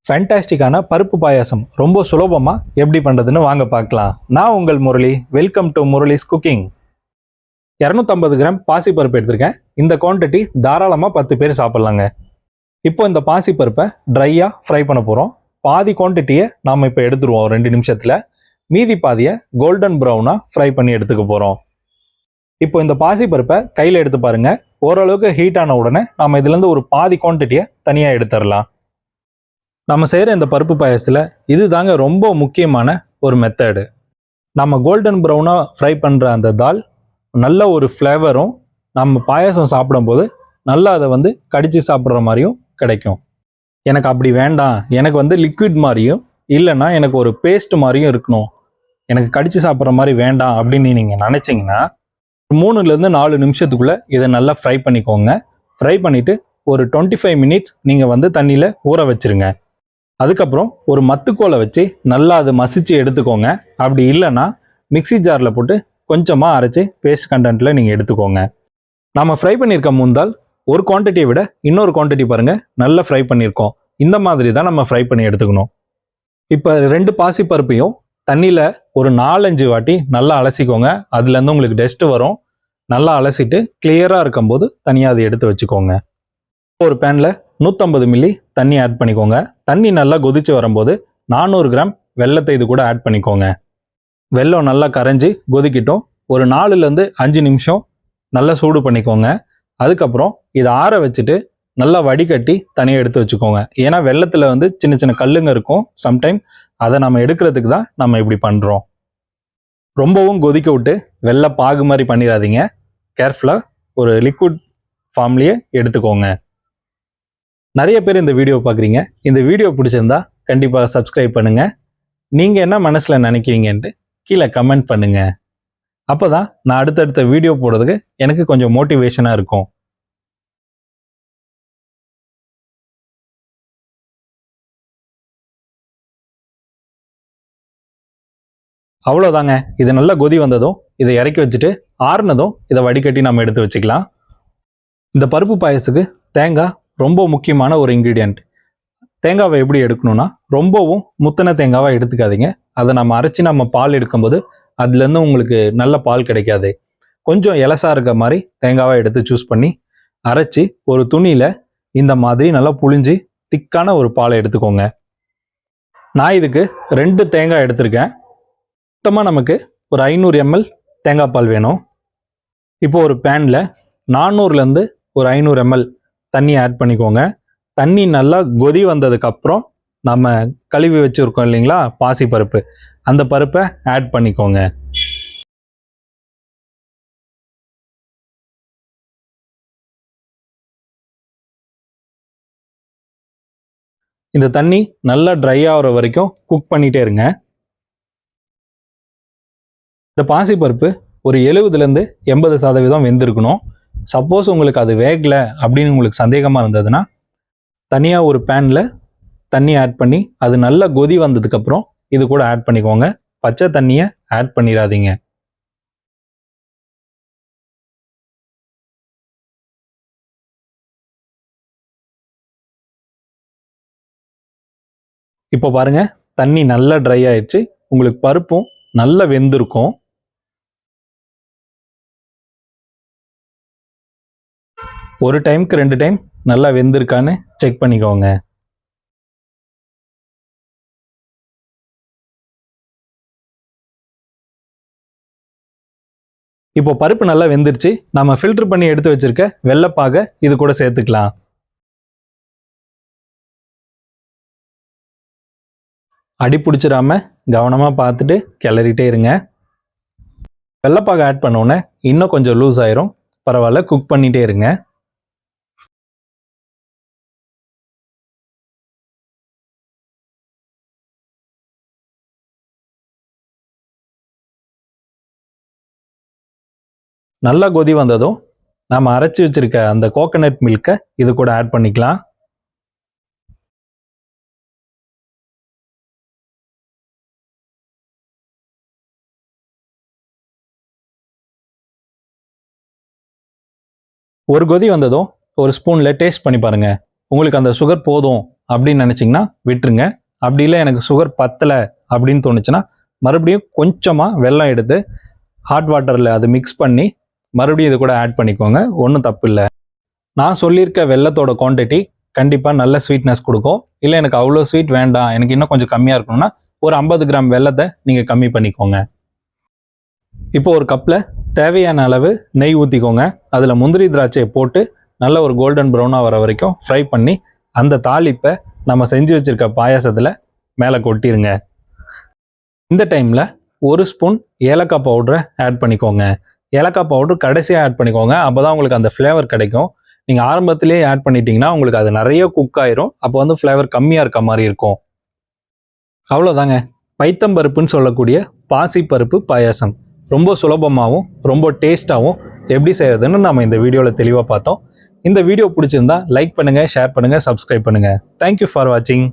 ஃபேண்டாஸ்டிக்கான பருப்பு பாயாசம் ரொம்ப சுலபமாக எப்படி பண்ணுறதுன்னு வாங்க பார்க்கலாம். நான் உங்கள் Murali. Welcome to Murali's cooking. 250 gram பாசி பருப்பு எடுத்திருக்கேன். இந்த குவான்டிட்டி தாராளமாக 10 பேர் சாப்பிட்லாங்க. இப்போ இந்த பாசி பருப்பை ட்ரையாக ஃப்ரை பண்ண போகிறோம். பாதி குவான்டிட்டியை நாம் இப்போ எடுத்துருவோம் 2 நிமிஷத்தில். மீதி பாதியை கோல்டன் ப்ரௌனாக ஃப்ரை பண்ணி எடுத்துக்க போகிறோம். இப்போ இந்த பாசி பருப்பை கையில் எடுத்து பாருங்கள். ஓரளவுக்கு ஹீட் ஆன உடனே நம்ம இதுலேருந்து ஒரு பாதி குவான்டிட்டியை தனியாக எடுத்துடலாம். நம்ம செய்கிற இந்த பருப்பு பாயசத்தில் இது தாங்க ரொம்ப முக்கியமான ஒரு மெத்தடு. நம்ம கோல்டன் ப்ரௌனாக ஃப்ரை பண்ணுற அந்த தால் நல்ல ஒரு ஃப்ளேவரும், நம்ம பாயசம் சாப்பிடும்போது நல்லா அதை கடித்து சாப்பிட்ற மாதிரியும் கிடைக்கும். எனக்கு அப்படி வேண்டாம், எனக்கு லிக்விட் மாதிரியும் இல்லைன்னா எனக்கு ஒரு பேஸ்ட் மாதிரியும் இருக்கணும், எனக்கு கடித்து சாப்பிட்ற மாதிரி வேண்டாம் அப்படின்னு நீங்கள் நினச்சிங்கன்னா 3-4 நிமிஷத்துக்குள்ளே இதை நல்லா ஃப்ரை பண்ணிக்கோங்க. ஃப்ரை பண்ணிவிட்டு ஒரு 25 மினிட்ஸ் நீங்கள் தண்ணியில் ஊற வச்சுருங்க. அதுக்கப்புறம் ஒரு மத்துக்கோலை வச்சு நல்லா அதை மசிச்சு எடுத்துக்கோங்க. அப்படி இல்லைன்னா மிக்சி ஜாரில் போட்டு கொஞ்சமாக அரைச்சி பேஸ்ட் கண்டென்ட்டில் நீங்கள் எடுத்துக்கோங்க. நம்ம ஃப்ரை பண்ணியிருக்க முந்தால் ஒரு குவான்டிட்டியை விட இன்னொரு குவான்டிட்டி பாருங்கள் நல்லா ஃப்ரை பண்ணியிருக்கோம். இந்த மாதிரி தான் நம்ம ஃப்ரை பண்ணி எடுத்துக்கணும். இப்போ 2 பாசி பருப்பையும் தண்ணியில் ஒரு 4-5 வாட்டி நல்லா அலசிக்கோங்க. அதுலேருந்து உங்களுக்கு டஸ்ட்டு வரும். நல்லா அலசிட்டு கிளியராக இருக்கும்போது தனியாக அதை எடுத்து வச்சுக்கோங்க. ஒரு பேனில் 150 மில்லி தண்ணி ஆட் பண்ணிக்கோங்க. தண்ணி நல்லா கொதிச்சு வரும்போது 400 கிராம் வெல்லத்தை இது கூட ஆட் பண்ணிக்கோங்க. வெல்லம் நல்லா கரைஞ்சி கொதிக்கிட்டோம். ஒரு 4-5 நிமிஷம் நல்லா சூடு பண்ணிக்கோங்க. அதுக்கப்புறம் இதை ஆற வச்சுட்டு நல்லா வடிகட்டி தனியாக எடுத்து வச்சுக்கோங்க. ஏன்னா வெல்லத்தில் சின்ன சின்ன கல்லுங்க இருக்கும் சம்டைம். அதை நம்ம எடுக்கிறதுக்கு தான் நம்ம இப்படி பண்ணுறோம். ரொம்பவும் கொதிக்க விட்டு வெள்ளை பாகு மாதிரி பண்ணிடாதீங்க. கேர்ஃபுல்லாக ஒரு லிக்விட் ஃபார்ம்லேயே எடுத்துக்கோங்க. நிறைய பேர் இந்த வீடியோ பார்க்குறீங்க. இந்த வீடியோ பிடிச்சிருந்தா கண்டிப்பாக சப்ஸ்கிரைப் பண்ணுங்கள். நீங்கள் என்ன மனசில் நினைக்கிறீங்கன்ட்டு கீழே கமெண்ட் பண்ணுங்கள். அப்போ தான் நான் அடுத்தடுத்த வீடியோ போடுறதுக்கு எனக்கு கொஞ்சம் மோட்டிவேஷனாக இருக்கும். அவ்வளோதாங்க. இது நல்லா கொதி வந்ததும் இதை இறக்கி வச்சுட்டு ஆறுனதும் இதை வடிகட்டி நம்ம எடுத்து வச்சுக்கலாம். இந்த பருப்பு பாயசத்துக்கு தேங்காய் ரொம்ப முக்கியமான ஒரு இன்க்ரீடியண்ட். தேங்காவை எப்படி எடுக்கணும்னா ரொம்பவும் முத்தின தேங்காவை எடுத்துக்காதீங்க. அதை நம்ம அரைச்சி நம்ம பால் எடுக்கும்போது அதுலேருந்து உங்களுக்கு நல்ல பால் கிடைக்காது. கொஞ்சம் இலசா இருக்க மாதிரி தேங்காவை எடுத்து சூஸ் பண்ணி அரைச்சி ஒரு துணியில் இந்த மாதிரி நல்லா புழிஞ்சு திக்கான ஒரு பாலை எடுத்துக்கோங்க. நான் இதுக்கு 2 தேங்காய் எடுத்திருக்கேன். மொத்தமாக நமக்கு ஒரு 500 ml தேங்காய் பால் வேணும். இப்போ ஒரு பேனில் 400லேருந்து ஒரு 500 ml தண்ணி ஆட் பண்ணிக்கோங்க. தண்ணி நல்லா கொதி வந்ததுக்கப்புறம் நம்ம கழுவி வச்சுருக்கோம் இல்லைங்களா பாசி பருப்பு, அந்த பருப்பை ஆட் பண்ணிக்கோங்க. இந்த தண்ணி நல்லா ட்ரை ஆகிற வரைக்கும் குக் பண்ணிகிட்டே இருங்க. இந்த பாசி பருப்பு ஒரு 70-80% வெந்திருக்கணும். சப்போஸ் உங்களுக்கு அது வேகலை அப்படின்னு உங்களுக்கு சந்தேகமாக இருந்ததுன்னா தனியாக ஒரு பேனில் தண்ணி ஆட் பண்ணி அது நல்லா கொதி வந்ததுக்கப்புறம் இது கூட ஆட் பண்ணிக்கோங்க. பச்சை தண்ணியை ஆட் பண்ணிடாதீங்க. இப்போ பாருங்க, தண்ணி நல்லா ட்ரை ஆயிடுச்சு. உங்களுக்கு பருப்பும் நல்லா வெந்திருக்கும். ஒரு டைமுக்கு 2 டைம் நல்லா வெந்திருக்கான்னு செக் பண்ணிக்கோங்க. இப்போ பருப்பு நல்லா வெந்துருச்சு. நம்ம ஃபில்டர் பண்ணி எடுத்து வச்சிருக்க வெள்ளைப்பாகை இது கூட சேர்த்துக்கலாம். அடி பிடிச்சிடாம கவனமாக பார்த்துட்டு கிளறிட்டே இருங்க. வெள்ளைப்பாகை ஆட் பண்ணோன்னே இன்னும் கொஞ்சம் லூஸ் ஆயிரும். பரவாயில்ல, குக் பண்ணிட்டே இருங்க. நல்லா கொதி வந்ததும் நம்ம அரைச்சி வச்சிருக்க அந்த கோகனட் மில்கை இது கூட ஆட் பண்ணிக்கலாம். ஒரு கொதி வந்ததும் ஒரு ஸ்பூனில் டேஸ்ட் பண்ணி பாருங்கள். உங்களுக்கு அந்த சுகர் போதும் அப்படின்னு நினச்சிங்கன்னா விட்டுருங்க. அப்படி இல்லை எனக்கு சுகர் பத்தலை அப்படின்னு தோணுச்சுன்னா மறுபடியும் கொஞ்சமாக வெல்லம் எடுத்து ஹாட் வாட்டரில் அதை மிக்ஸ் பண்ணி மறுபடியும் இது கூட ஆட் பண்ணிக்கோங்க. ஒன்றும் தப்பு இல்லை. நான் சொல்லியிருக்க வெல்லத்தோட குவான்டிட்டி கண்டிப்பாக நல்ல ஸ்வீட்னஸ் கொடுக்கும். இல்லை எனக்கு அவ்வளோ ஸ்வீட் வேண்டாம், எனக்கு இன்னும் கொஞ்சம் கம்மியாக இருக்கணும்னா ஒரு 50 கிராம் வெல்லத்தை நீங்கள் கம்மி பண்ணிக்கோங்க. இப்போ ஒரு கப்பில் தேவையான அளவு நெய் ஊற்றிக்கோங்க. அதில் முந்திரி திராட்சையை போட்டு நல்ல ஒரு கோல்டன் ப்ரௌனாக வர வரைக்கும் ஃப்ரை பண்ணி அந்த தாளிப்பை நம்ம செஞ்சு வச்சுருக்க பாயாசத்தில் மேலே கொட்டிடுங்க. இந்த டைமில் ஒரு ஸ்பூன் ஏலக்காய் பவுடரை ஆட் பண்ணிக்கோங்க. ஏலக்காய் பவுடர் கடைசியாக ஆட் பண்ணிக்கோங்க. அப்போ தான் உங்களுக்கு அந்த ஃப்ளேவர் கிடைக்கும். நீங்கள் ஆரம்பத்திலே ஆட் பண்ணிட்டீங்கன்னா உங்களுக்கு அது நிறைய குக் ஆயிரும். அப்போ வந்து ஃப்ளேவர் கம்மியாக இருக்க மாதிரி இருக்கும். அவ்வளோதாங்க, பைத்தம்பருப்புன்னு சொல்லக்கூடிய பாசிப்பருப்பு பாயாசம் ரொம்ப சுலபமாகவும் ரொம்ப டேஸ்ட்டாகவும் எப்படி செய்யறதுன்னு நம்ம இந்த வீடியோவில் தெளிவாக பார்த்தோம். இந்த வீடியோ பிடிச்சிருந்தா லைக் பண்ணுங்கள், ஷேர் பண்ணுங்கள், சப்ஸ்கிரைப் பண்ணுங்கள். தேங்க்யூ ஃபார் வாட்சிங்.